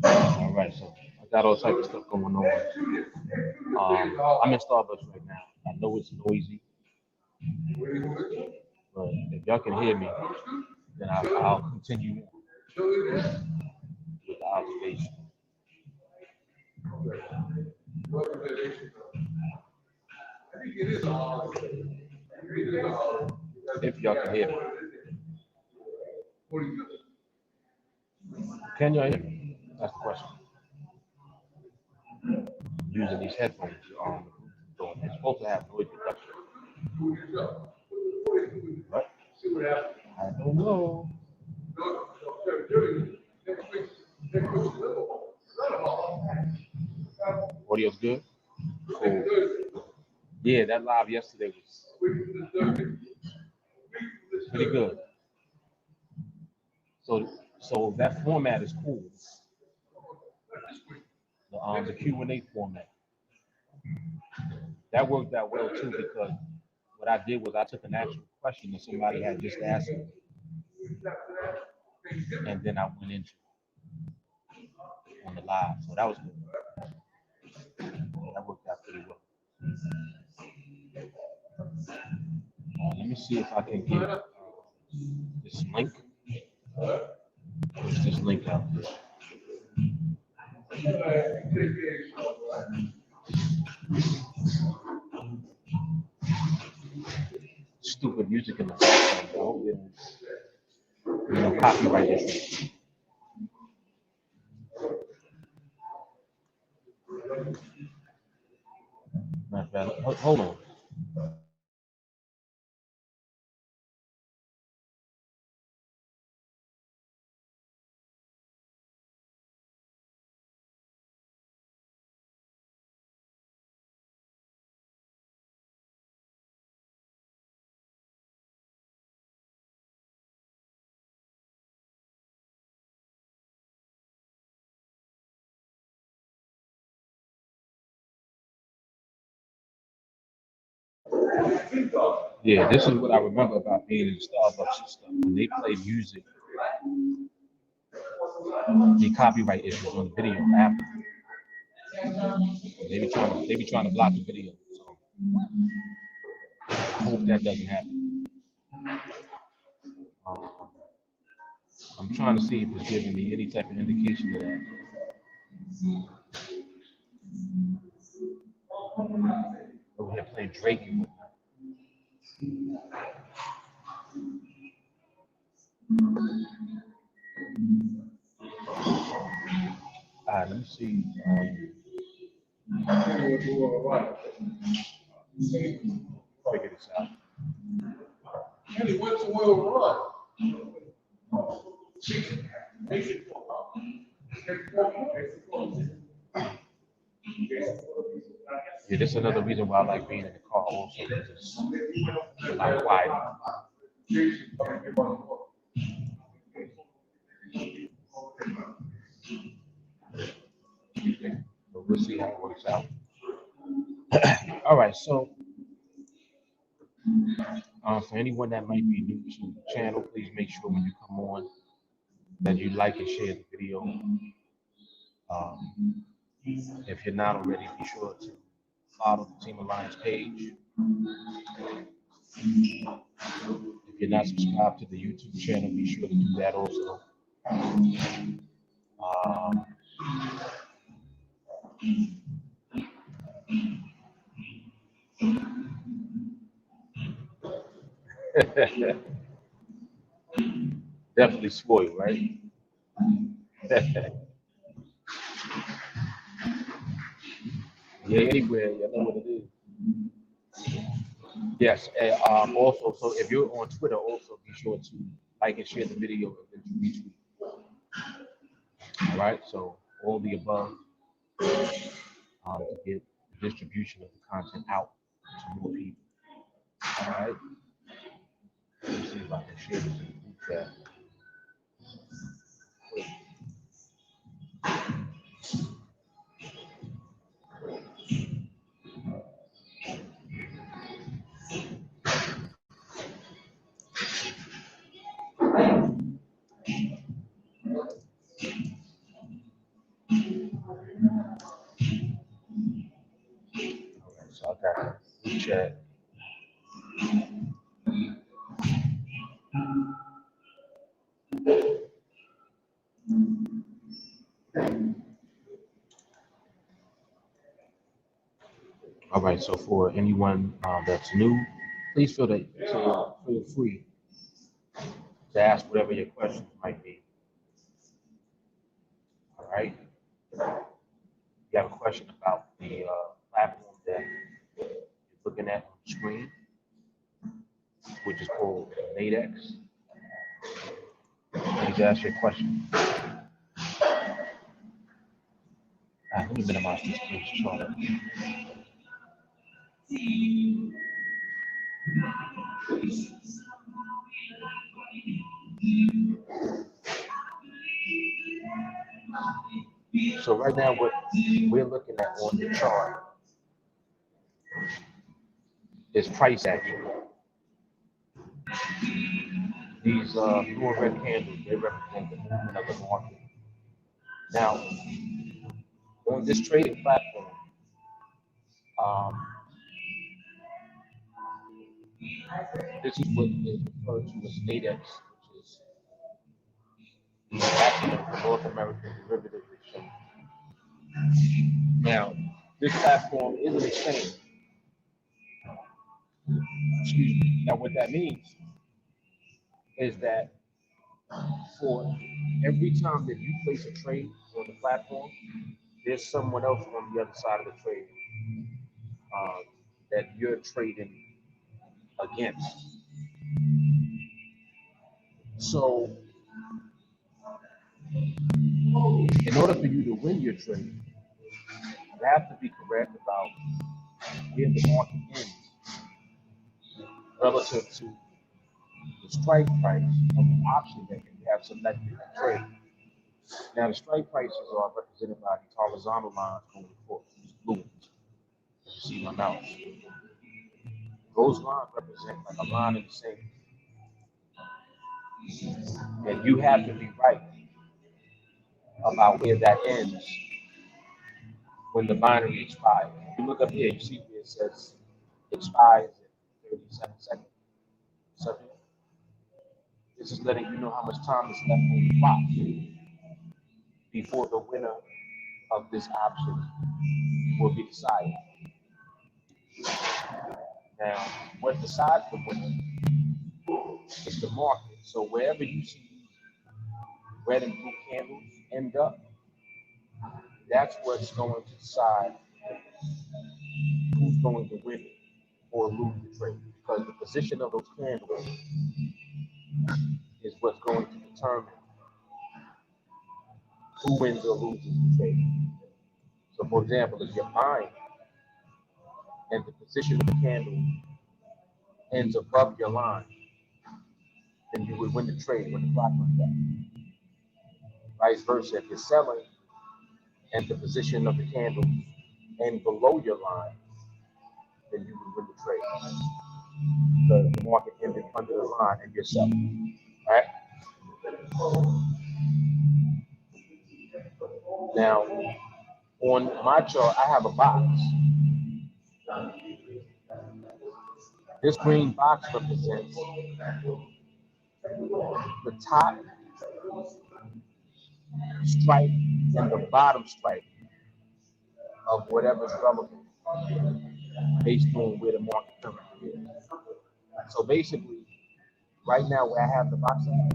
All right, so I got all types of stuff going on. I'm in Starbucks right now. I know it's noisy, but if y'all can hear me, then I'll continue with the observation. If y'all can hear me. Can y'all hear me? That's the question. Using these headphones, it's supposed to have noise reduction. But I don't know. Audio's good? Cool. Yeah, that live yesterday was pretty good. So that format is cool. The Q&A format. That worked out well too, because what I did was I took an actual question that somebody had just asked me, and then I went into it on the live. So that was good. That worked out pretty well. Let me see if I can get this link. Push this link out there. Stupid music in the background, though. Copyright issue. Hold on. Yeah, this is what I remember about being in Starbucks and stuff. When they play music, the copyright issues on the video after. They be trying to block the video. So I hope that doesn't happen. I'm trying to see if it's giving me any type of indication of that. Over here playing Drake and whatnot. All right, let me see. Figure this out. Yeah, this is another reason why I like being in the car also, because it's a lot quieter. So we'll see how it works out. All right, so for anyone that might be new to the channel, please make sure when you come on that you like and share the video. If you're not already, be sure to follow the TeamAlliance page. If you're not subscribed to the YouTube channel, be sure to do that also. Definitely spoiled, right? Yeah, anywhere, you know what it is. Yes, and also, so if you're on Twitter, also be sure to like and share the video and then retweet. All right, so all the above to get the distribution of the content out to more people. All right, let me see if I can share this in the group chat. All right, so I got the group chat. All right, so for anyone that's new, please feel free to ask whatever your questions might be. All right. If you have a question about the platform that you're looking at on the screen, which is called NADEX, please ask your question. Let me minimize this, please, Charlotte. So right now, what we're looking at on the chart is price action. These blue and red candles, they represent the movement of the market. Now, on this trading platform, um, this is what is referred to as NADEX, which is the acronym for North American Derivative Exchange. Now, this platform is an exchange. Excuse me. Now, what that means is that for every time that you place a trade on the platform, there's someone else on the other side of the trade that you're trading against. So, in order for you to win your trade, you have to be correct about where the market ends relative to the strike price of the option that you have selected to trade. Now, the strike prices are represented by these horizontal lines going across these blue ones. You see my mouse. Those lines represent like a line in the sand. And you have to be right about where that ends when the binary expires. If you look up here, you see where it says expires in 37 seconds. So this is letting you know how much time is left on the clock before the winner of this option will be decided. Now, what decides the winner is the market. So wherever you see red and blue candles end up, that's what's going to decide who's going to win or lose the trade. Because the position of those candles is what's going to determine who wins or loses the trade. So for example, if you're buying and the position of the candle ends above your line, then you would win the trade when the clock runs out. Vice versa, if you're selling and the position of the candle ends below your line, then you would win the trade. The market ended under the line and you're selling. Right? Now, on my chart, I have a box. This green box represents the top strike and the bottom strike of whatever's relevant based on where the market currently is. So basically, right now where I have the box at,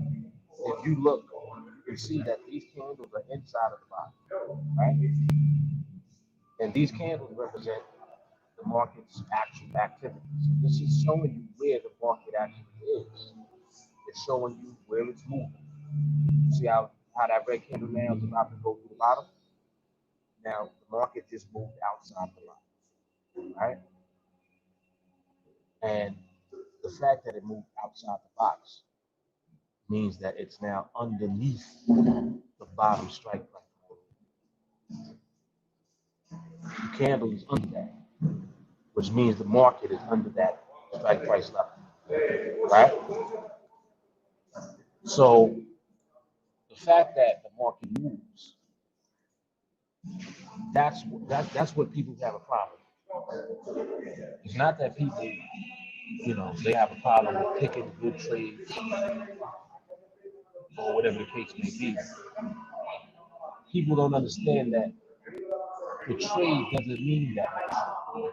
if you look, you can see that these candles are inside of the box, right? And these candles represent the market's actual activity. So this is showing you where the market actually is. It's showing you where it's moving. See how that red candle now is about to go through the bottom? Now the market just moved outside the box, right? And the fact that it moved outside the box means that it's now underneath the bottom strike price. The candle is under that, which means the market is under that strike price level, right? So the fact that the market moves, that's what people have a problem with. It's not that people, they have a problem with picking good trades or whatever the case may be. People don't understand that the trade doesn't mean that much.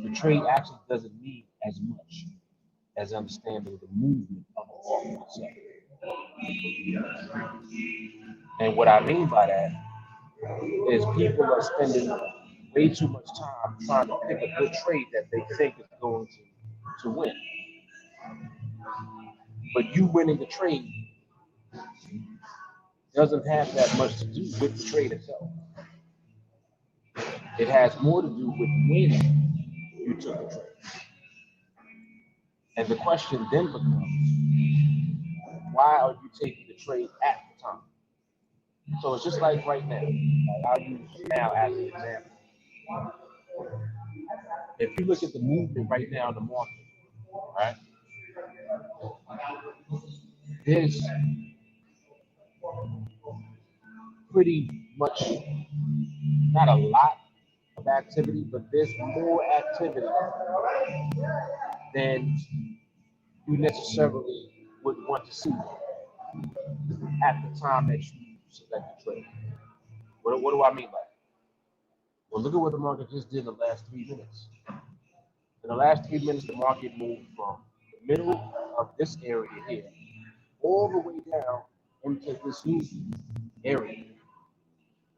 The trade actually doesn't mean as much as understanding the movement of the market itself. And what I mean by that is people are spending way too much time trying to pick a good trade that they think is going to win. But you winning the trade doesn't have that much to do with the trade itself. It has more to do with when you took the trade. And the question then becomes, why are you taking the trade at the time? So it's just like right now. I'll use now as an example. If you look at the movement right now in the market, right? There's pretty much not a lot of activity, but there's more activity than you necessarily would want to see at the time that you select the trade. What do I mean by that? Well, look at what the market just did in the last 3 minutes. In the last 3 minutes, the market moved from the middle of this area here all the way down into this new area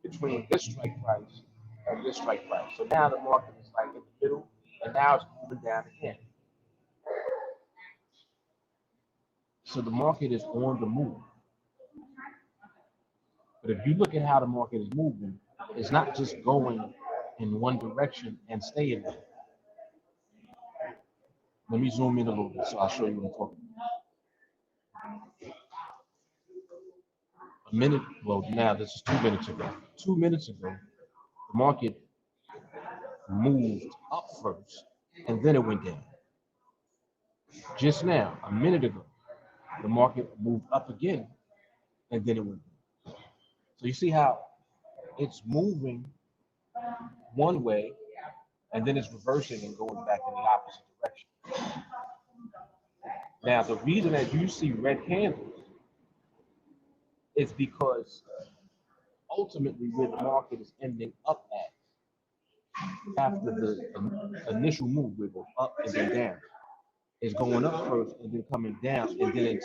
between this strike price and this strike price. So now the market is like in the middle, and now it's moving down again. So the market is on the move. But if you look at how the market is moving, it's not just going in one direction and staying there. Let me zoom in a little bit so I'll show you what I'm talking about. Now this is 2 minutes ago. 2 minutes ago, the market moved up first and then it went down. Just now, a minute ago, the market moved up again and then it went down. So you see how it's moving one way and then it's reversing and going back in the opposite direction. Now, the reason that you see red candles is because ultimately where the market is ending up at after the initial move, where it goes up and then down, is going up first and then coming down, and then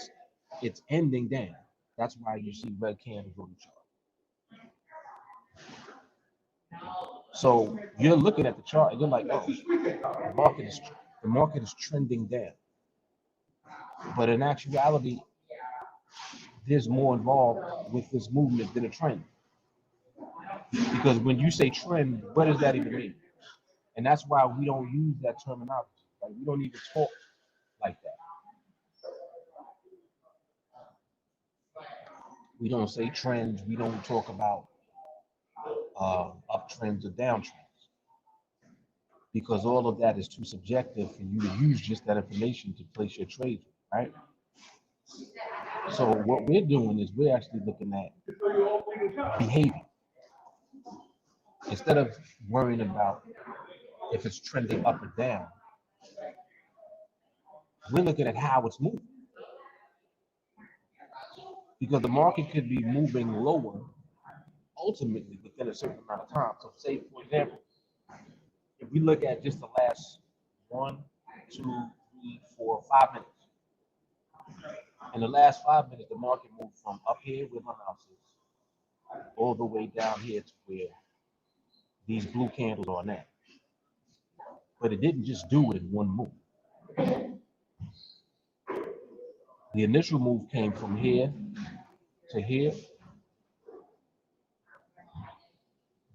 it's ending down. That's why you see red candles on the chart. So you're looking at the chart and you're like, oh, the market is trending down. But in actuality, there's more involved with this movement than a trend. Because when you say trend, what does that even mean? And that's why we don't use that terminology. Like, we don't even talk like that. We don't say trends. We don't talk about uptrends or downtrends, because all of that is too subjective for you to use just that information to place your trades, right? So what we're doing is we're actually looking at behavior. Instead of worrying about if it's trending up or down, we're looking at how it's moving. because the market could be moving lower ultimately within a certain amount of time. So say, for example, if we look at just the last 1, 2, 3, 4, 5 minutes. In the last 5 minutes, the market moved from up here where my mouse is all the way down here to where these blue candles are now. But it didn't just do it in one move. The initial move came from here to here.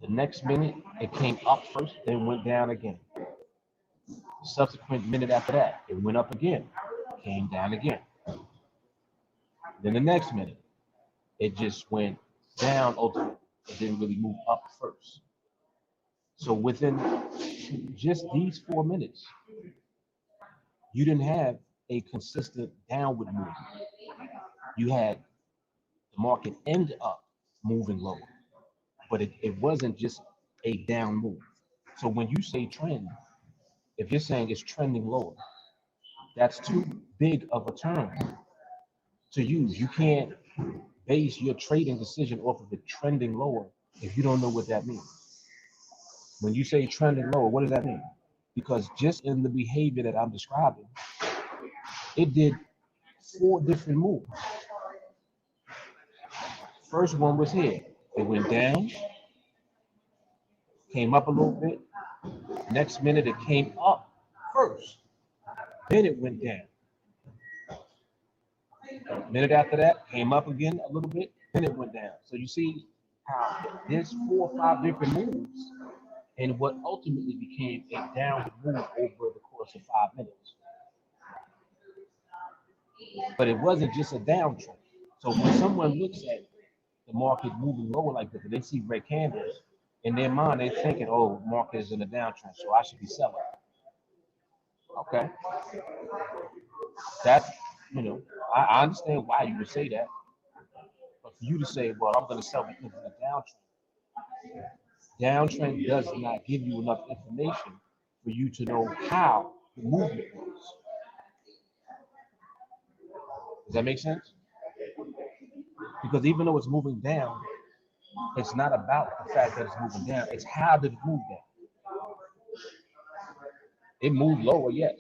The next minute, it came up first, then went down again. The subsequent minute after that, it went up again, came down again. Then the next minute, it just went down ultimately. It didn't really move up first. So within just these 4 minutes, you didn't have a consistent downward movement. You had the market end up moving lower, but it wasn't just a down move. So when you say trend, if you're saying it's trending lower, that's too big of a term to use. You can't base your trading decision off of it trending lower if you don't know what that means. When you say trending lower, what does that mean? Because just in the behavior that I'm describing, it did 4 different moves. First one was here. It went down, came up a little bit. Next minute, it came up first. Then it went down. Minute after that, came up again a little bit. Then it went down. So you see how there's 4 or 5 different moves and what ultimately became a downward move over the course of 5 minutes. But it wasn't just a downtrend. So when someone looks at the market moving lower like this, they see red candles, in their mind, they're thinking, oh, market is in a downtrend, so I should be selling. Okay. That's, I understand why you would say that. But for you to say, well, I'm going to sell because of the downtrend does not give you enough information for you to know how the movement works. Does that make sense? Because even though it's moving down, it's not about the fact that it's moving down. It's how did it move down? It moved lower, yes,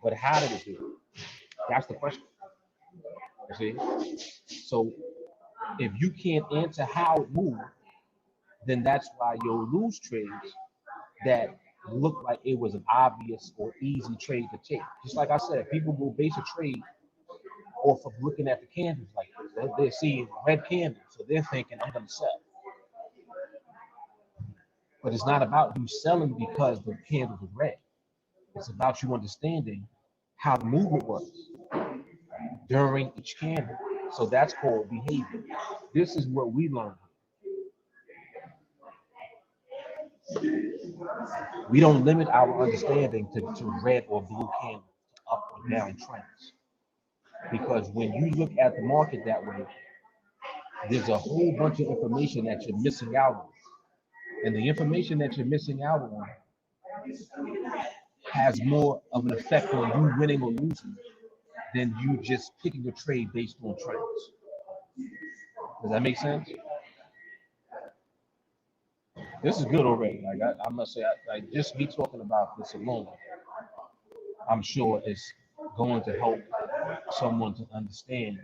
but how did it do it? That's the question. You see? So if you can't answer how it moved, then that's why you'll lose trades that look like it was an obvious or easy trade to take. Just like I said, people will base a trade off of looking at the candles like this. They're seeing red candles, so they're thinking, I'm going to sell. But it's not about you selling because the candles are red. It's about you understanding how the movement works during each candle. So that's called behavior. This is what we learn. We don't limit our understanding to red or blue candles, up or down trends. Because when you look at the market that way, there's a whole bunch of information that you're missing out on. And the information that you're missing out on has more of an effect on you winning or losing than you just picking a trade based on trends. Does that make sense? This is good already. Like I must say, like just me talking about this alone, I'm sure it's going to help someone to understand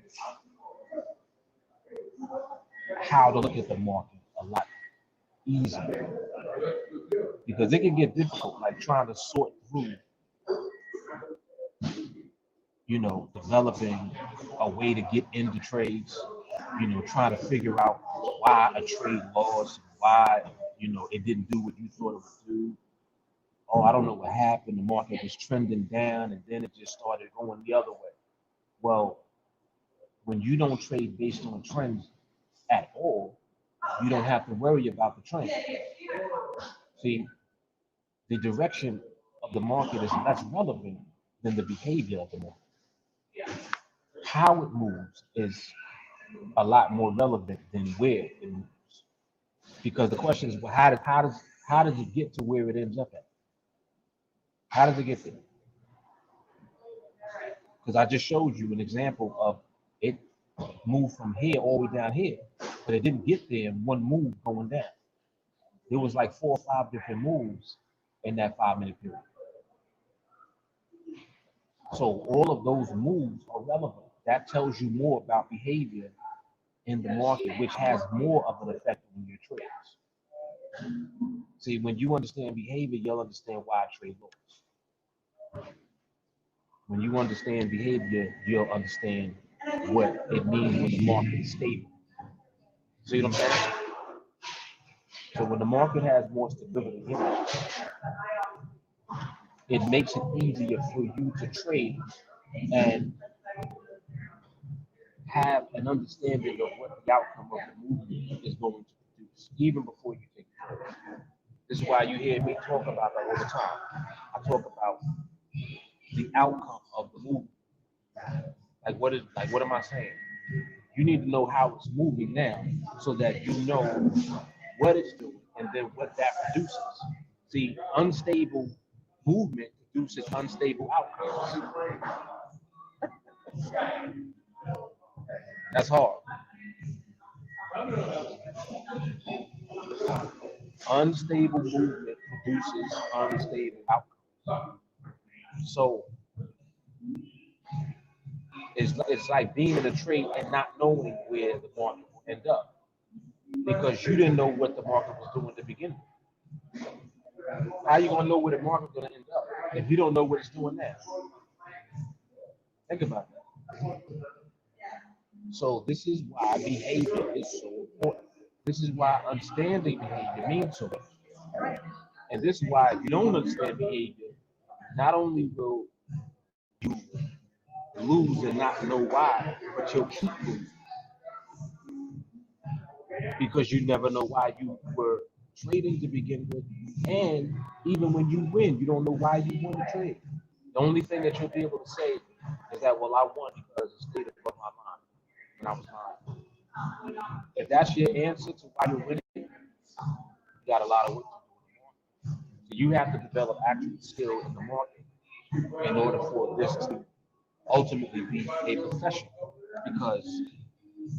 how to look at the market a lot easier. Because it can get difficult, like trying to sort through, developing a way to get into trades, trying to figure out why a trade lost, why, it didn't do what you thought it would do. Oh, I don't know what happened. The market was trending down and then it just started going the other way. Well, when you don't trade based on trends at all, you don't have to worry about the trend. See, the direction of the market is less relevant than the behavior of the market. How it moves is a lot more relevant than where it moves. Because the question is, well, how does it get to where it ends up at? How does it get there? Because I just showed you an example of it moved from here all the way down here, but it didn't get there in one move going down. There was like 4 or 5 different moves in that 5-minute period. So all of those moves are relevant. That tells you more about behavior in the market, which has more of an effect on your trades. See, when you understand behavior, you'll understand why a trade looks. When you understand behavior, you'll understand what it means when the market is stable. See what I'm saying? So when the market has more stability in it makes it easier for you to trade and have an understanding of what the outcome of the movement is going to produce, even before you take the trade. This is why you hear me talk about that all the time. I talk about the outcome of the movement. What am I saying? You need to know how it's moving now so that you know what it's doing and then what that produces. See, unstable movement produces unstable outcomes. That's hard. Unstable movement produces unstable outcomes. So it's like being in a trade and not knowing where the market will end up because you didn't know what the market was doing to begin with. How are you going to know where the market's going to end up if you don't know what it's doing now? Think about that. So this is why behavior is so important. This is why understanding behavior means so much. And this is why if you don't understand behavior, not only will you lose and not know why, but you'll keep losing. Because you never know why you were trading to begin with. And even when you win, you don't know why you won the trade. The only thing that you'll be able to say is that, well, I won because it stayed above my line and I was fine. If that's your answer to why you're winning, you got a lot of work to do in the market. So you have to develop actual skill in the market in order for this to ultimately be a profession. Because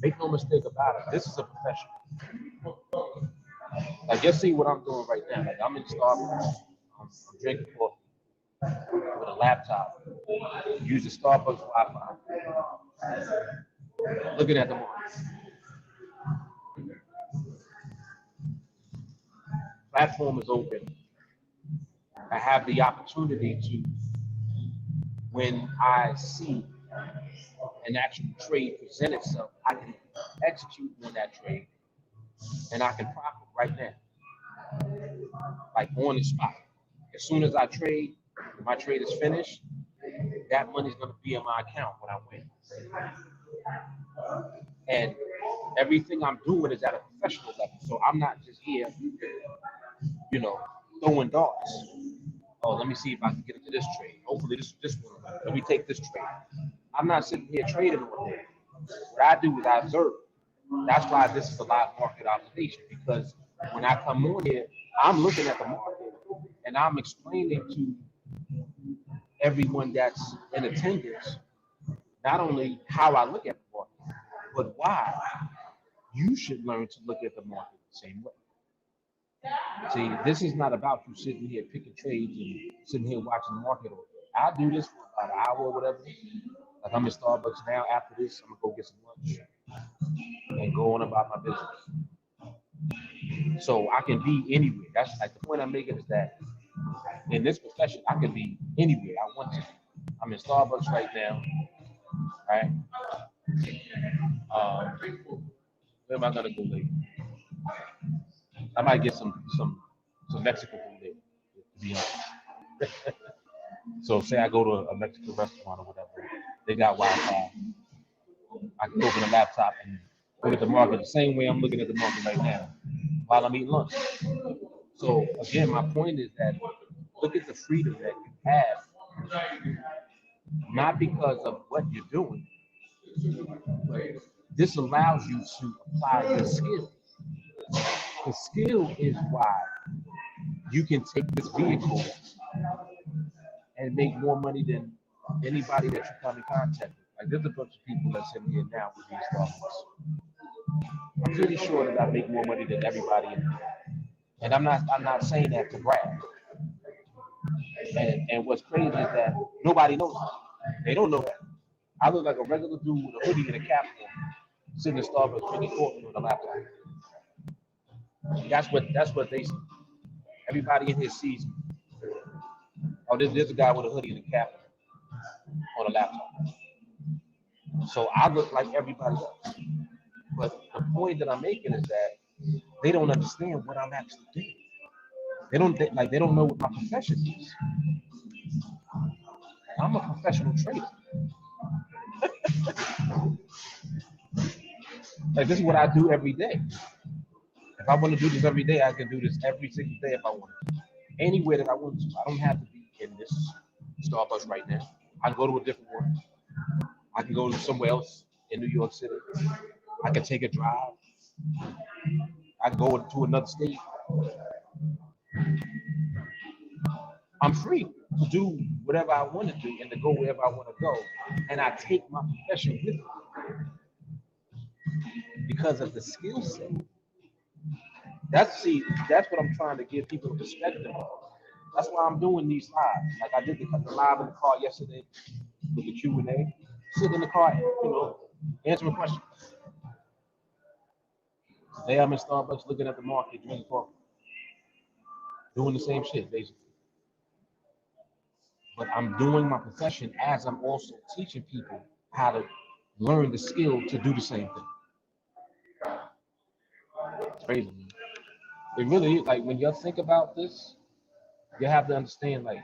make no mistake about it, this is a profession. Like, just see what I'm doing right now. Like, I'm in Starbucks, I'm drinking coffee with a laptop, using Starbucks Wi-Fi, looking at the market. Platform is open. I have the opportunity to, when I see an actual trade present itself, I can execute on that trade and I can profit right now, like on the spot. As soon as I trade, my trade is finished, that money's going to be in my account when I win. And everything I'm doing is at a professional level. So I'm not just here, throwing darts. Oh, let me see if I can get into this trade. Hopefully this one. Let me take this trade. I'm not sitting here trading all day. What I do is I observe. That's why this is a live market observation, because when I come on here, I'm looking at the market and I'm explaining to everyone that's in attendance not only how I look at the market, but why you should learn to look at the market the same way. See, this is not about you sitting here picking trades and sitting here watching the market. I do this for about an hour or whatever. Like, I'm in Starbucks now. After this, I'm gonna go get some lunch and go on about my business. So I can be anywhere. That's like the point I'm making is that in this profession, I can be anywhere I want to. I'm in Starbucks right now, right? Where am I gonna go later? I might get some Mexican food there, to be honest. So say I go to a Mexican restaurant or whatever, they got Wi-Fi. I can open a laptop and look at the market the same way I'm looking at the market right now while I'm eating lunch. So again, my point is that look at the freedom that you have, not because of what you're doing, but this allows you to apply your skill. The skill is why you can take this vehicle and make more money than anybody that you come in contact with. Like there's a bunch of people that's in here now with these Starbucks. I'm pretty sure that I make more money than everybody in here. And I'm not saying that to brag. And what's crazy is that nobody knows that. They don't know that. I look like a regular dude with a hoodie and a cap on, sitting in Starbucks drinking coffee on a laptop. That's what they see. Everybody in here sees me. Oh, there's a guy with a hoodie and a cap on a laptop. So I look like everybody else. But the point that I'm making is that they don't understand what I'm actually doing. They don't know what my profession is. I'm a professional trader. Like this is what I do every day. If I want to do this every day, I can do this every single day if I want to. Anywhere that I want to. I don't have to be in this Starbucks right now. I can go to a different one. I can go to somewhere else in New York City. I can take a drive. I can go to another state. I'm free to do whatever I want to do and to go wherever I want to go. And I take my profession with me because of the skill set. That's what I'm trying to give people a perspective of. That's why I'm doing these lives. Like I did the live in the car yesterday with the Q&A. Sit in the car, answering questions. Today I'm in Starbucks looking at the market, drinking coffee, doing the same shit basically. But I'm doing my profession as I'm also teaching people how to learn the skill to do the same thing. It's crazy, man. It really is. Like when you think about this, you have to understand like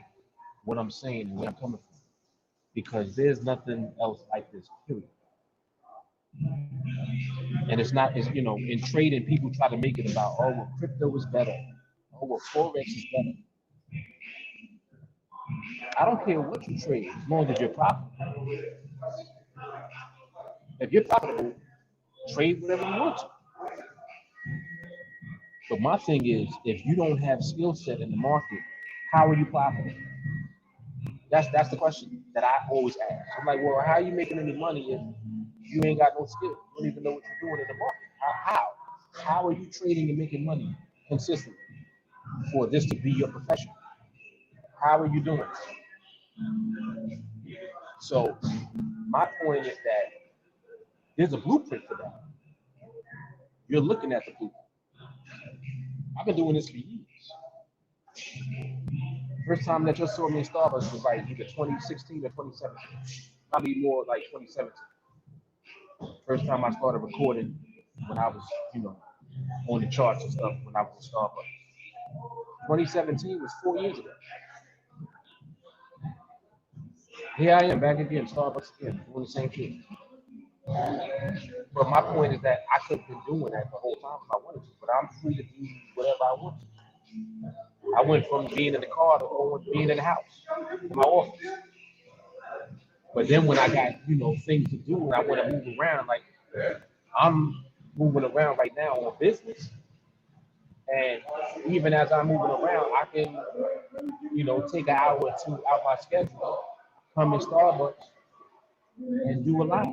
what I'm saying and where I'm coming from. Because there's nothing else like this, period. And it's in trading, people try to make it about, oh, well, crypto is better. Oh, well, Forex is better. I don't care what you trade, as long as you're profitable. If you're profitable, trade whatever you want to. But my thing is, if you don't have skill set in the market, how are you profitable? That's the question that I always ask. I'm like, well, how are you making any money if you ain't got no skill? You don't even know what you're doing in the market. How? How are you trading and making money consistently for this to be your profession? How are you doing it? So my point is that there's a blueprint for that. You're looking at the blueprint. I've been doing this for years. First time that you saw me in Starbucks was like either 2016 or 2017. Probably more like 2017. First time I started recording when I was, on the charts and stuff when I was in Starbucks. 2017 was 4 years ago. Here I am back again, Starbucks again, doing the same thing. But my point is that I could have been doing that the whole time if I wanted to, but I'm free to do whatever I want to. I went from being in the car to being in the house, in my office. But then when I got, things to do and I want to move around, like I'm moving around right now on business. And even as I'm moving around, I can, take an hour or two out my schedule, come in Starbucks and do a live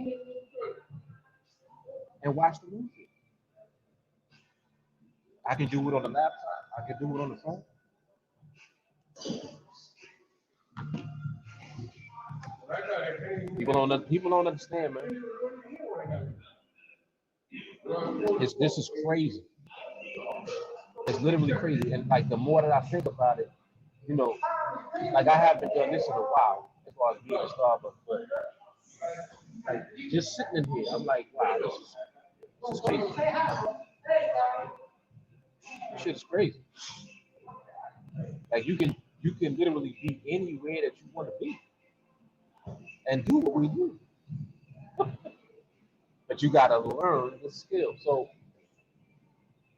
and watch the movie. I can do it on the laptop. I can do it on the phone. People don't understand, man. This is crazy. It's literally crazy. And like the more that I think about it, you know, like I haven't done this in a while as far as being a Starbucks, but like just sitting in here, I'm like, wow, this is crazy. This shit is crazy. Like you can literally be anywhere that you want to be and do what we do. But you gotta learn the skill. So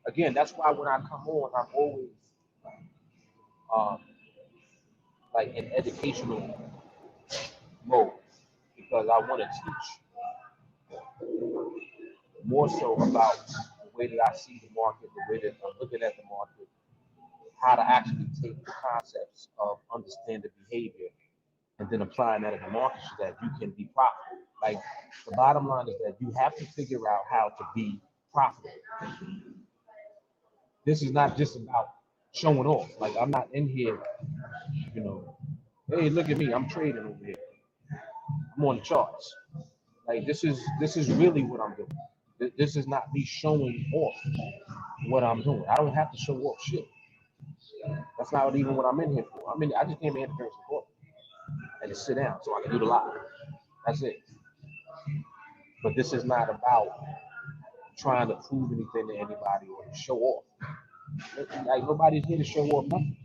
again, that's why when I come on, I'm always um, like in educational mode because I want to teach more so about the way that I see the market, the way that I'm looking at the market, how to actually take the concepts of understanding behavior and then applying that in the market so that you can be profitable. Like the bottom line is that you have to figure out how to be profitable. This is not just about showing off. Like I'm not in here, you know, hey, look at me, I'm trading over here. I'm on the charts. Like this is really what I'm doing. This is not me showing off what I'm doing. I don't have to show off shit. That's not even what I'm in here for. I just came in here to bring support and to sit down so I can do the live. That's it. But this is not about trying to prove anything to anybody or to show off. Like nobody's here to show off nothing.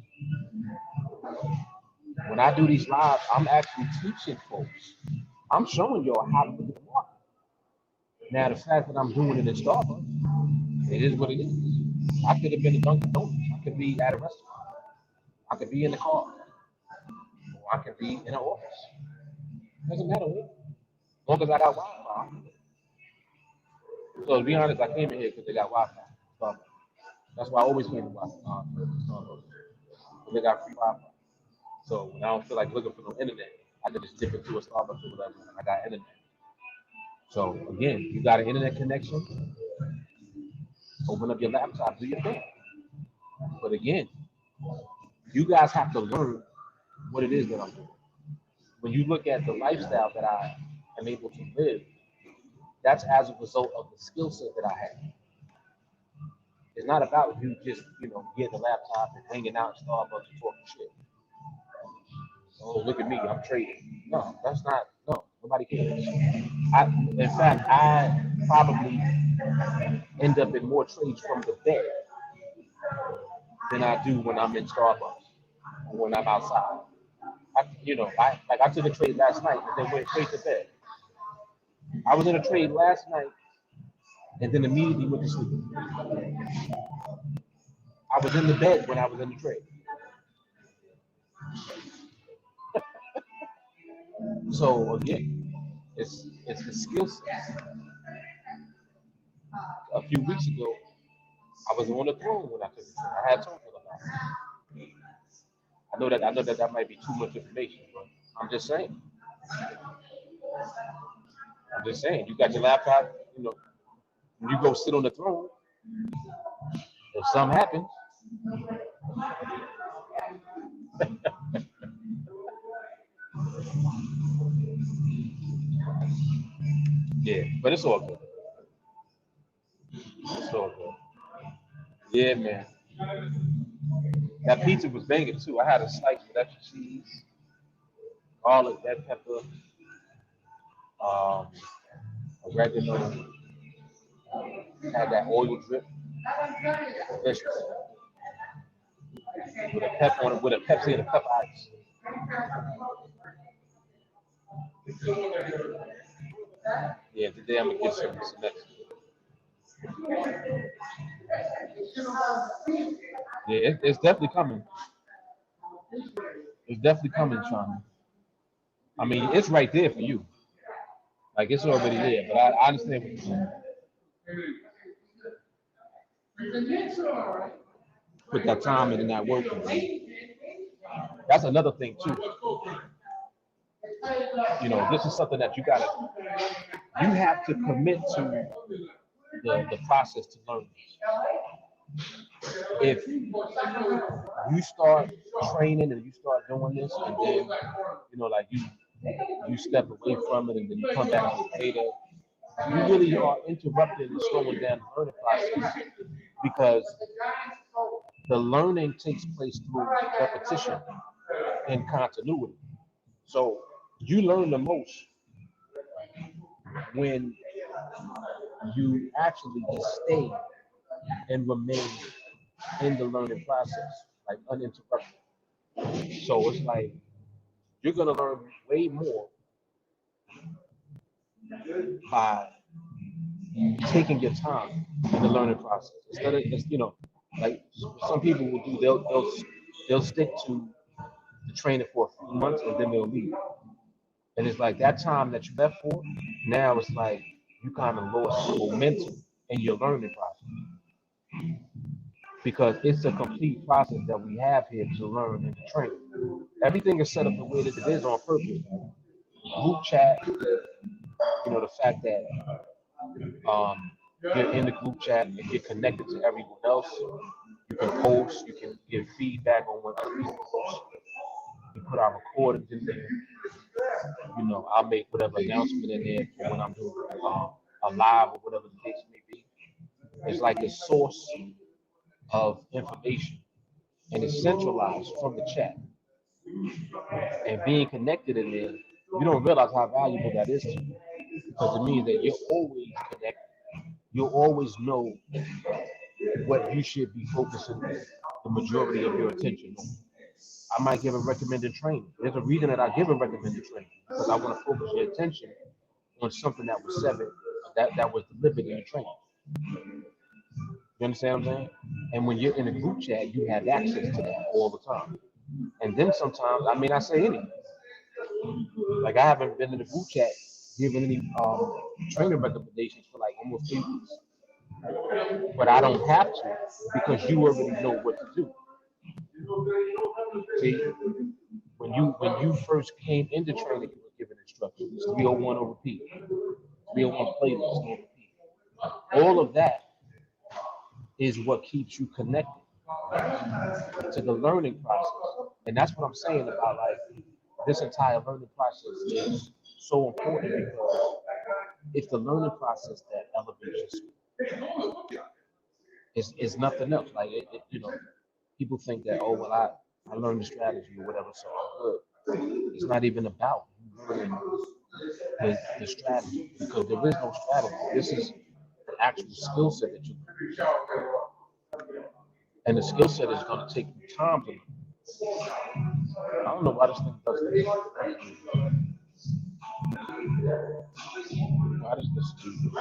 When I do these lives, I'm actually teaching folks. I'm showing y'all how to look at the market. Now the fact that I'm doing it in Starbucks, it is what it is. I could have been a Dunkin' Donuts. I could be at a restaurant. I could be in the car. Or I could be in an office. Doesn't matter what. As long as I got Wi-Fi. So to be honest, I came in here because they got Wi-Fi. Starbucks. That's why I always came to Wi-Fi. Starbucks. They got free Wi-Fi. So when I don't feel like looking for no internet, I can just dip into a Starbucks or whatever. And I got internet. So again, you got an internet connection. Open up your laptop, do your thing. But again, you guys have to learn what it is that I'm doing. When you look at the lifestyle that I am able to live, that's as a result of the skill set that I have. It's not about you just, getting a laptop and hanging out in Starbucks and talking shit. Oh, look at me, I'm trading. No, that's not, no, nobody cares. In fact, I probably end up in more trades from the bed than I do when I'm in Starbucks or when I'm outside. I took a trade last night and then went straight to bed. I was in a trade last night and then immediately went to sleep. I was in the bed when I was in the trade. So again, it's the skill set. A few weeks ago, I was on the throne when I took the trade. I had told you about it. I know that might be too much information, but I'm just saying. You got your laptop, when you go sit on the throne, if something happens, yeah, but it's all good. It's all good. Yeah, man. That pizza was banging too. I had a slice with extra cheese, garlic, red pepper, oregano, had that oil drip, delicious. With a pep on it, with a Pepsi and a cup of ice. Yeah, today I'm gonna get some next. Yeah, it's definitely coming. It's definitely coming, Sean. I mean, it's right there for you. Like it's already there, but I understand what you're saying. Put that time in and that work. That's another thing too. This is something that you have to commit to the process to learn this. If you start training and you start doing this, and then like you step away from it and then you come back to it later, you really are interrupting and slowing down the learning process because the learning takes place through repetition and continuity. So you learn the most when you actually just stay and remain in the learning process, like uninterrupted. So it's like you're gonna learn way more by taking your time in the learning process instead of just like some people will do. They'll stick to the training for a few months and then they'll leave. And it's like that time that you left for. Now it's like you kind of lost momentum in your learning process because it's a complete process that we have here to learn and to train. Everything is set up the way that it is on purpose. Group chat, You know, the fact that you're in the group chat and you're connected to everyone else. You can post, you can give feedback on what other people post. You put our recordings in there. You know, I'll make whatever announcement in there for when I'm doing a live or whatever the case may be. It's like a source of information, and it's centralized from the chat. And being connected in there, you don't realize how valuable that is to you, because it means that you're always connected. You'll always know what you should be focusing the majority of your attention on. I might give a recommended training. There's a reason that I give a recommended training, because I want to focus your attention on something that was said, that was delivered in the training. You understand what I'm saying? And when you're in a group chat, you have access to that all the time. And then sometimes I may not say anything. Like I haven't been in a group chat giving any training recommendations for like almost 3 weeks. But I don't have to, because you already know what to do. See, when you first came into training, you were given instructions. 301 on repeat, 301 playlist on repeat. All of that is what keeps you connected to the learning process. And that's what I'm saying about like this entire learning process is so important, because it's the learning process that elevates you. It's nothing else. Like you know, people think that, oh well, I learned the strategy or whatever, so I'm good. It's not even about you learning the strategy, because there is no strategy. This is the actual skill set that you learn. And the skill set is going to take you time to learn. I don't know why this thing does this. Why does this do this?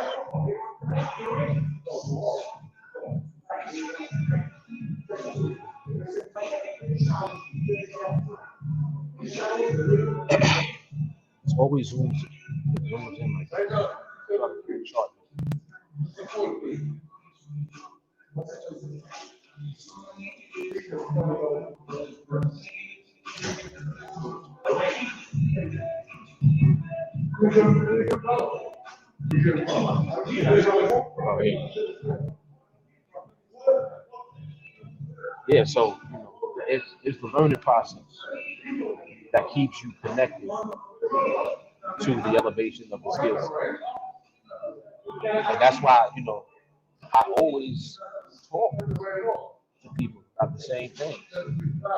It's always zooms. Zooms in like that. Yeah, so you know, it's the learning process that keeps you connected to the elevation of the skill set. And that's why, you know, I always talk to people about the same thing.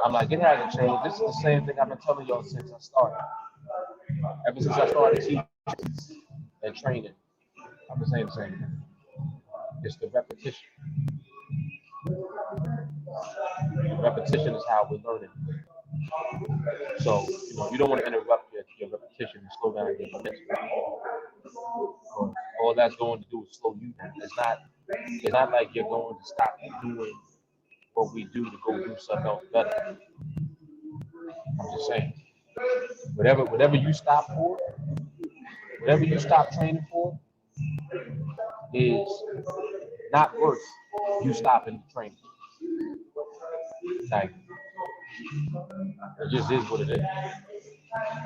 I'm like, it hasn't changed. This is the same thing I've been telling y'all since I started. Ever since I started teaching and training, I've been saying the same thing. It's the repetition. Repetition is how we're learning. So, you know, you don't want to interrupt your repetition and slow down your momentum. All that's going to do is slow you down. It's not like you're going to stop doing what we do to go do something else better. I'm just saying. Whatever you stop for, whatever you stop training for, is not worth you stopping training. Like, it just is what it is.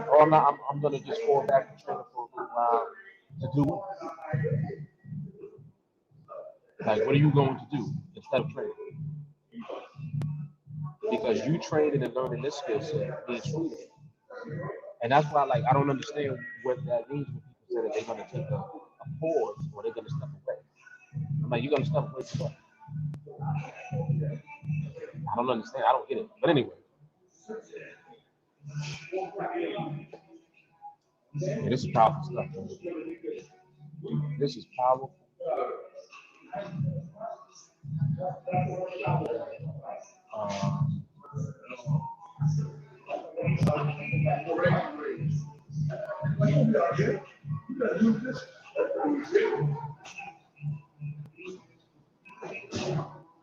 Or I'm gonna just fall back to training for a little while to do it. Like, what are you going to do instead of training? Because you training and learning this skill set means freedom. And that's why, like, I don't understand what that means when people say that they're gonna take a pause or they're gonna step away. I'm like, you're gonna step away from what? I don't understand. I don't get it. But anyway. Yeah, this is powerful stuff. This is powerful.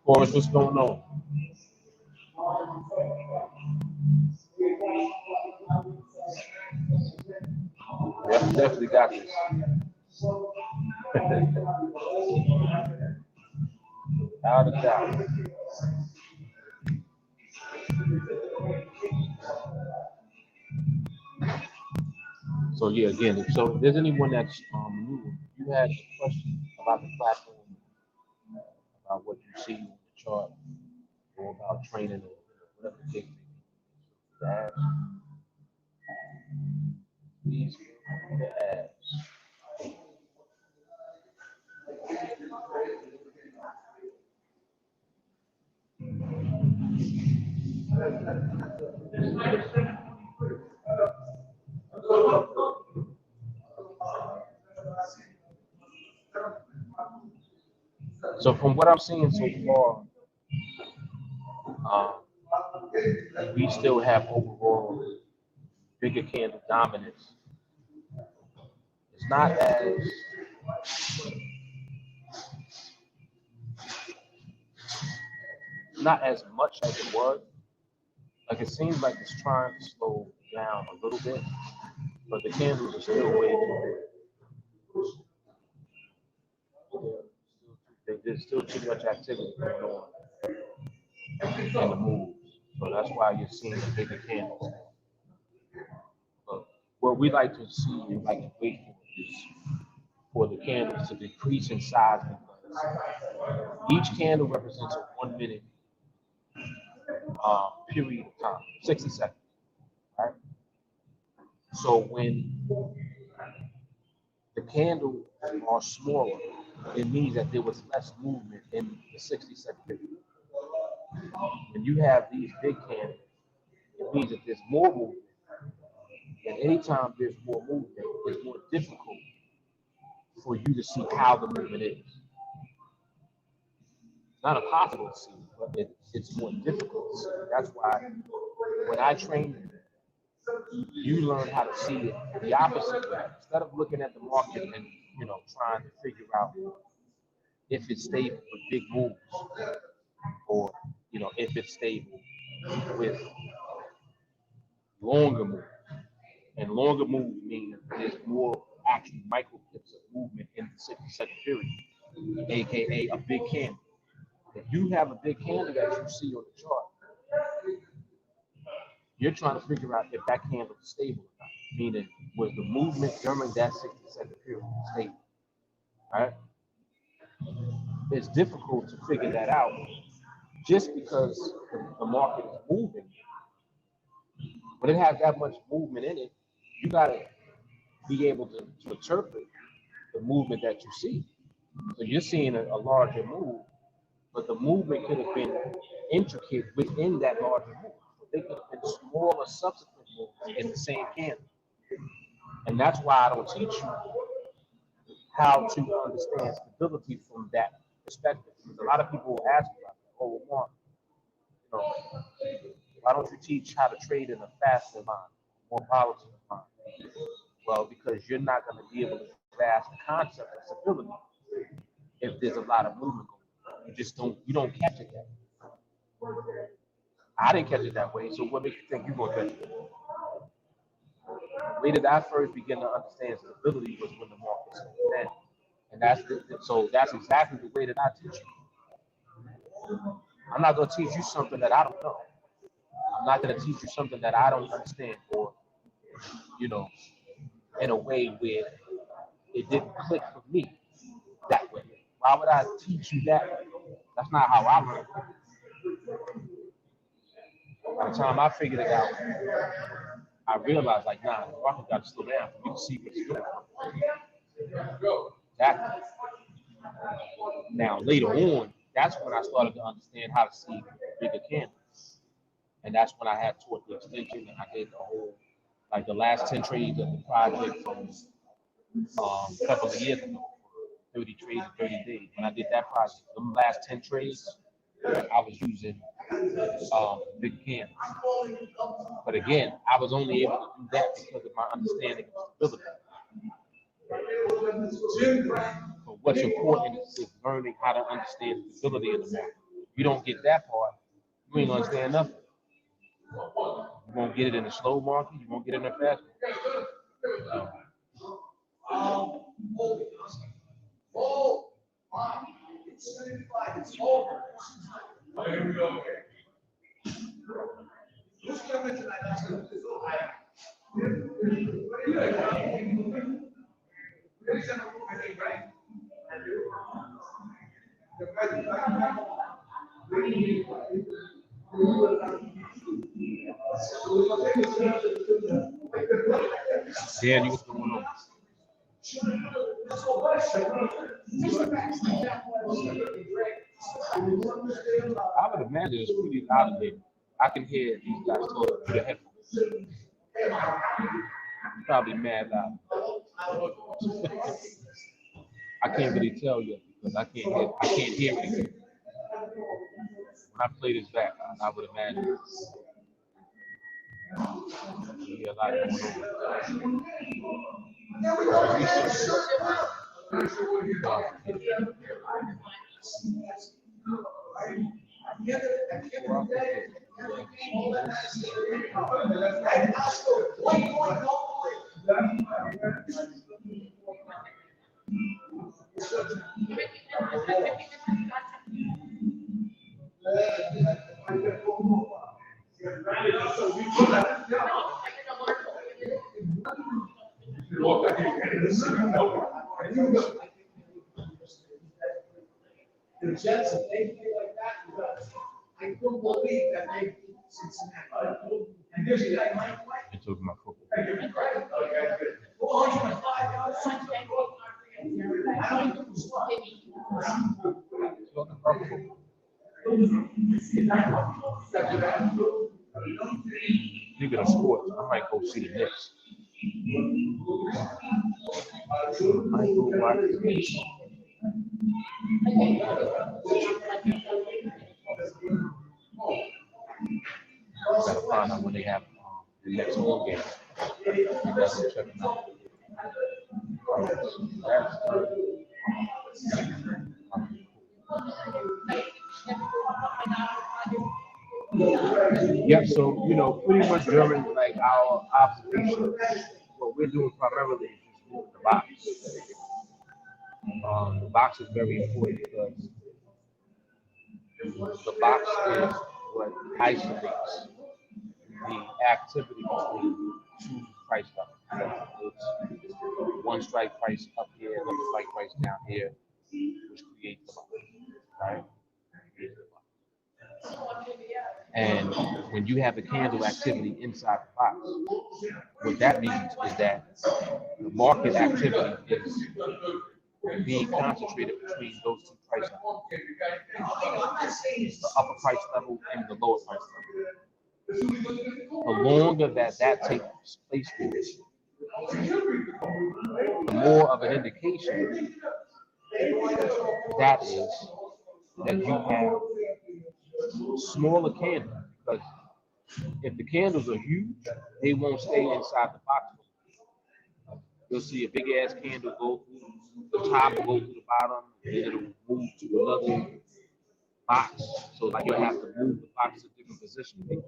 Forrest, what's going on? Yeah, we definitely got this. Out of doubt. So yeah, again, so if there's anyone that's you had a question about the platform, about what you see in the chart, or about training or whatever the case may be, ask, please feel free to ask. So from what I'm seeing so far, we still have overall bigger candle dominance. It's not as much as it was. Like it seems like it's trying to slow down a little bit, but the candles are still way too big. There's still too much activity going on in the moves. So that's why you're seeing the bigger candles. But what we like to see and like to wait for is for the candles to decrease in size, because each candle represents a 1 minute period of time, 60 seconds, right? So when the candles are smaller, it means that there was less movement in the 60-second period. When you have these big candles, it means that there's more movement. And anytime there's more movement, it's more difficult for you to see how the movement is. It's not impossible to see, but it's more difficult to see. That's why when I train you learn how to see it the opposite way. Instead of looking at the market and trying to figure out if it's stable with big moves, or if it's stable with longer moves. And longer moves mean there's more actually micro clips of movement in the 60-second period, aka a big candle. If you have a big candle that you see on the chart, you're trying to figure out if that candle is stable or not. Meaning, was the movement during that 60-second period stable? Right? It's difficult to figure that out just because the market is moving. When it has that much movement in it, you gotta be able to interpret the movement that you see. So you're seeing a larger move, but the movement could have been intricate within that larger move. They could have been smaller subsequent moves in the same candle. And that's why I don't teach you how to understand stability from that perspective. Because a lot of people will ask me, oh, Mark, why don't you teach how to trade in a faster line, more volatile line? Well, because you're not going to be able to grasp the concept of stability if there's a lot of movement going on. You don't catch it that way. I didn't catch it that way, so what makes you think you're going to catch it? The way that I first began to understand stability was when the market slowed down. And that's exactly the way that I teach you. I'm not going to teach you something that I don't know. I'm not going to teach you something that I don't understand, or in a way where it didn't click for me that way. Why would I teach you that way? That's not how I learned. By the time I figured it out, I realized, like, nah, the market got to slow down for me to see what it's doing. Exactly. Now, later on, that's when I started to understand how to see bigger candles. And that's when I had taught the extension, and I did the whole, like the last 10 trades of the project from a couple of years ago, 30 trades in 30 days. When I did that project, the last 10 trades, I was using big candles. But again, I was only able to do that because of my understanding of stability. So what's important is learning how to understand stability in the market. If you don't get that part, you ain't gonna understand nothing. You won't get it in the slow market, you won't get it in the fast market. Here we go. Who's coming tonight? Dan, what's going on? I would imagine it's pretty loud in here. I can hear these guys talk through the headphones. Probably mad loud. I can't really tell yet because I can't hear anything. When I play this back, I would imagine you hear a lot going on. The Jets, if they play like that, because I don't believe that they beat Cincinnati. And there's a guy, Mike White. It's over my football. Speaking of sports, I might go see the Knicks. I might go watch the Knicks. Gotta find out when they have the next home game. Gotta check them out. Yeah, so pretty much during like our observation, what we're doing primarily is just moving the box. The box is very important because the box is what isolates the activity between two price levels. It's one strike price up here, another strike price down here, which creates the box, right? And when you have a candle activity inside the box, what that means is that the market activity is being concentrated between those two price levels, the upper price level and the lower price level. The longer that takes place for you, the more of an indication that is that you have smaller candles, because if the candles are huge, they won't stay inside the box. You'll see a big ass candle go through the top, go through the bottom, and then it'll move to another box. So like you'll have to move the box to a different position because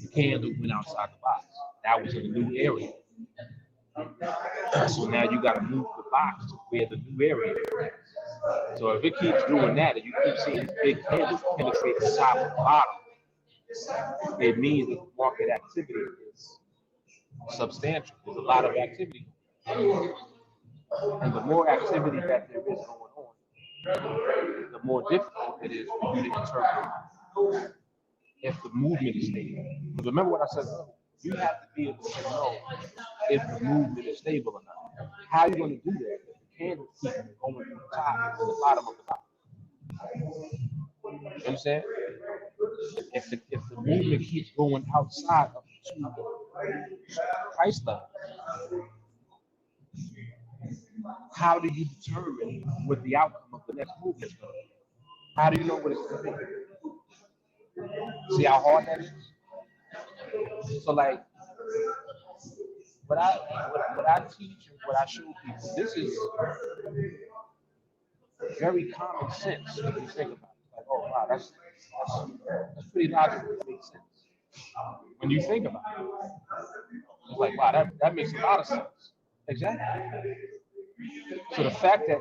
the candle went outside the box. That was in a new area. So now you got to move the box to where the new area is. So if it keeps doing that and you keep seeing these big candles penetrate the top and the bottom, it means that the market activity is substantial. There's a lot of activity. And the more activity that there is going on, the more difficult it is for you to interpret if the movement is stable. Because remember what I said earlier, you have to be able to know if the movement is stable or not. How are you going to do that if the candles keep going from the top to the bottom of the box? You understand? If the movement keeps going outside of the two price levels, how do you determine what the outcome of the next movement is going to be? How do you know what it's going to be? See how hard that is? So like, what I teach and what I show people, this is very common sense when you think about it. Like, oh wow, that's pretty logical. It makes sense. When you think about it, it's like, wow, that makes a lot of sense. Exactly. So the fact that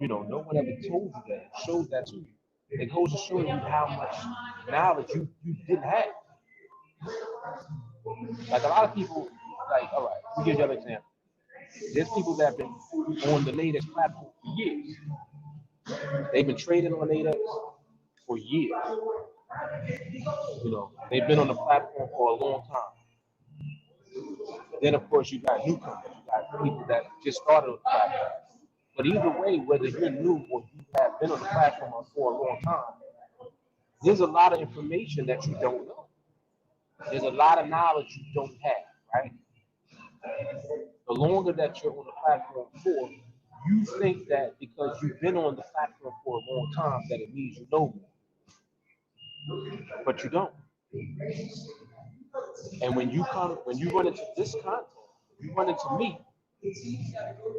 no one ever told you that, shows that to you. It goes to show you how much knowledge you didn't have. Like a lot of people, like, all right, let me give you an example. There's people that have been on the NADEX platform for years. They've been trading on NADEX for years. You know, they've been on the platform for a long time. Then, of course, you got newcomers. You got people that just started on the platform. But either way, whether you're new or you have been on the platform for a long time, there's a lot of information that you don't know. There's a lot of knowledge you don't have, right? The longer that you're on the platform for, you think that because you've been on the platform for a long time that it means you know more. But you don't. And when you run into this content, you run into me,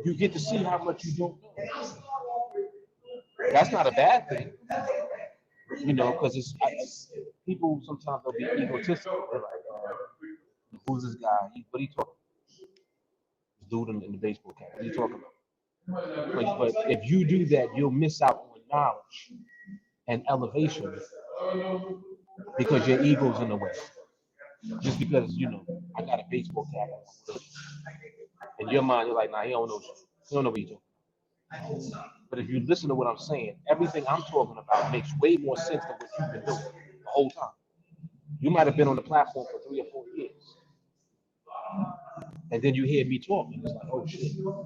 you get to see how much you don't know. That's not a bad thing, you know, because people sometimes they'll be egotistical. They're like, who's this guy? What are you talking about? This dude in the baseball cap. What are you talking about? But if you do that, you'll miss out on knowledge and elevation because your ego's in the way. Just because, you know, I got a baseball cap on. In your mind, you're like, nah, he don't know shit. He don't know what he's doing. But if you listen to what I'm saying, everything I'm talking about makes way more sense than what you've been doing the whole time. You might have been on the platform for 3 or 4 years. And then you hear me talking. It's like, oh shit. You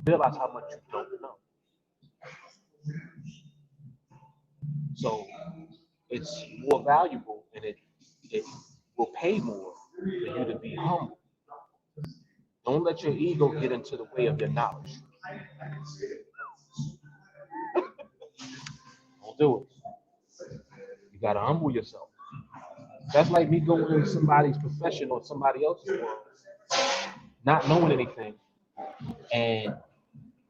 realize how much you don't know. So it's more valuable and it will pay more for you to be humble. Don't let your ego get into the way of your knowledge. Don't do it. You gotta humble yourself. That's like me going into somebody's profession or somebody else's world, not knowing anything, and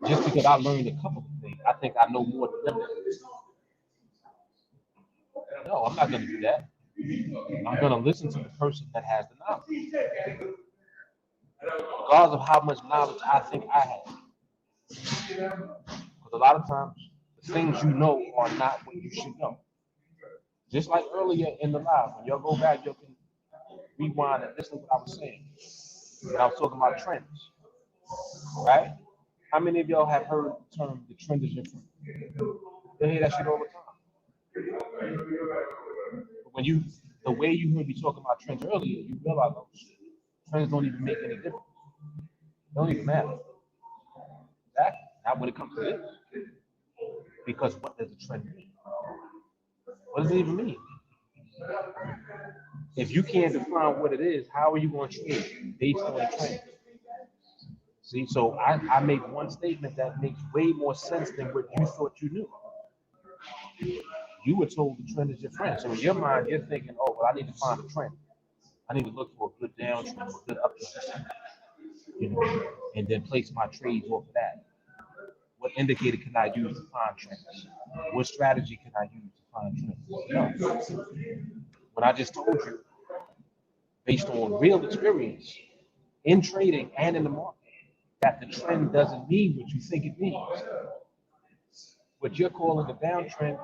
just because I learned a couple of things, I think I know more than them. No, I'm not gonna do that. I'm gonna listen to the person that has the knowledge, regardless of how much knowledge I think I have. Because a lot of times, the things you know are not what you should know. Just like earlier in the live, when y'all go back, you can rewind and listen to what I was saying. When I was talking about trends, right? How many of y'all have heard the term "the trend is your friend"? You hear that shit all the time. But the way you heard me talking about trends earlier, you realize, oh shit, trends don't even make any difference. They don't even matter. Exactly. Not when it comes to this. Because what does a trend mean? What does it even mean? If you can't define what it is, how are you going to trade based on the trend? See, so I make one statement that makes way more sense than what you thought you knew. You were told the trend is your friend. So in your mind, you're thinking, oh, well, I need to find a trend. I need to look for a good downtrend or a good uptrend, you know, and then place my trades off of that. What indicator can I use to find trends? What strategy can I use to find trends? No. When I just told you, based on real experience in trading and in the market, that the trend doesn't mean what you think it means. What you're calling a downtrend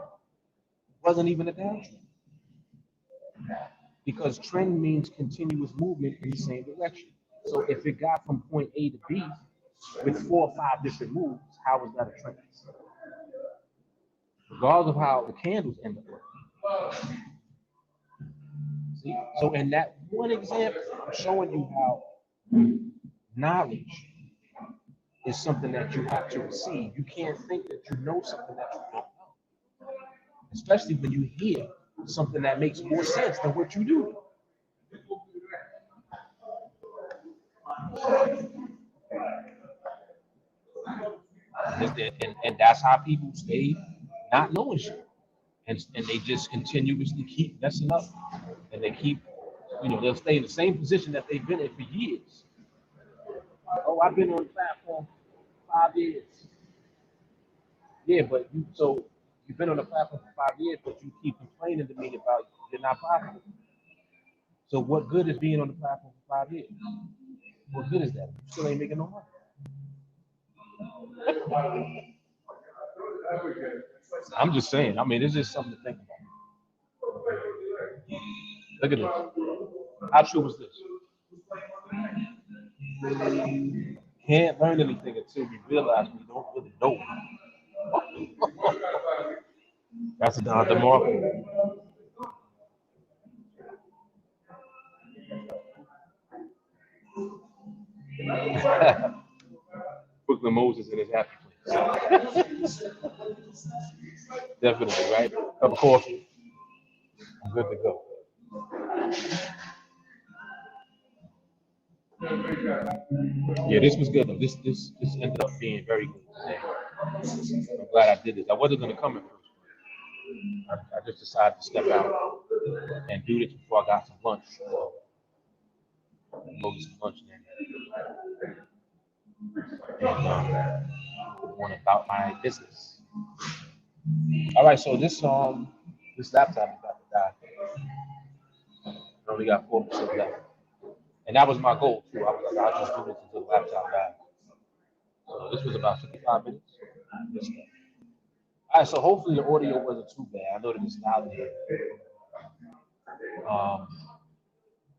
wasn't even a downtrend. Because trend means continuous movement in the same direction. So if it got from point A to B with 4 or 5 different moves, how is that a trend? Regardless of how the candles end up working. See? So in that one example, I'm showing you how knowledge is something that you have to receive. You can't think that you know something that you don't know. Especially when you hear something that makes more sense than what you do. And that's how people stay not knowing shit. And they just continuously keep messing up. And they keep, you know, they'll stay in the same position that they've been in for years. Oh, I've been on the platform for 5 years. Yeah, but you've been on the platform for 5 years, but you keep complaining to me about you're not profitable. So what good is being on the platform for 5 years? What good is that? You still ain't making no money. I'm just saying. I mean, it's just something to think about. Look at this. How true was this? Can't learn anything until we realize we don't really know. That's the market. Brooklyn Moses in his happy place. Definitely, right? Cup of coffee. I'm good to go. Yeah, this was good though. This ended up being very good today. I'm glad I did this. I wasn't gonna come at first. I just decided to step out and do this before I got some lunch. So, go get some lunch and went about my business. All right, so this laptop is about to die. I only got 4% left, and that was my goal too. I was like, I'll just do this until the laptop dies. So this was about 55 minutes. All right, so hopefully the audio wasn't too bad. I know that it's loud here.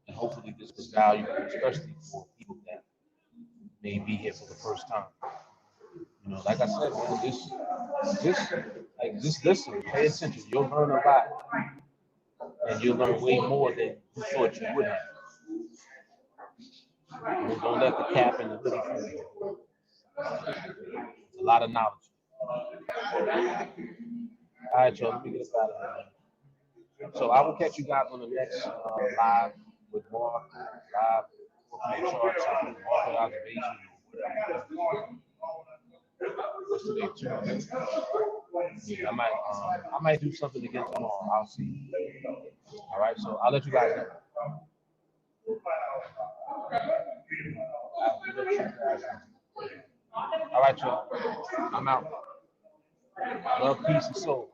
And hopefully this was valuable, especially for people that may be here for the first time. You know, like I said, man, just listen, pay attention. You'll learn a lot, and you'll learn way more than you thought you would have. Don't let the cap and the hoodie fool you. It's a lot of knowledge. All right, y'all, let me get us out of here. So I will catch you guys on the next live with Mark, live charts and market observation. What's today? Tuesday. Yeah, I might do something again tomorrow. I'll see. All right, so I'll let you guys know. All right, y'all. I'm out. Love, peace, and soul.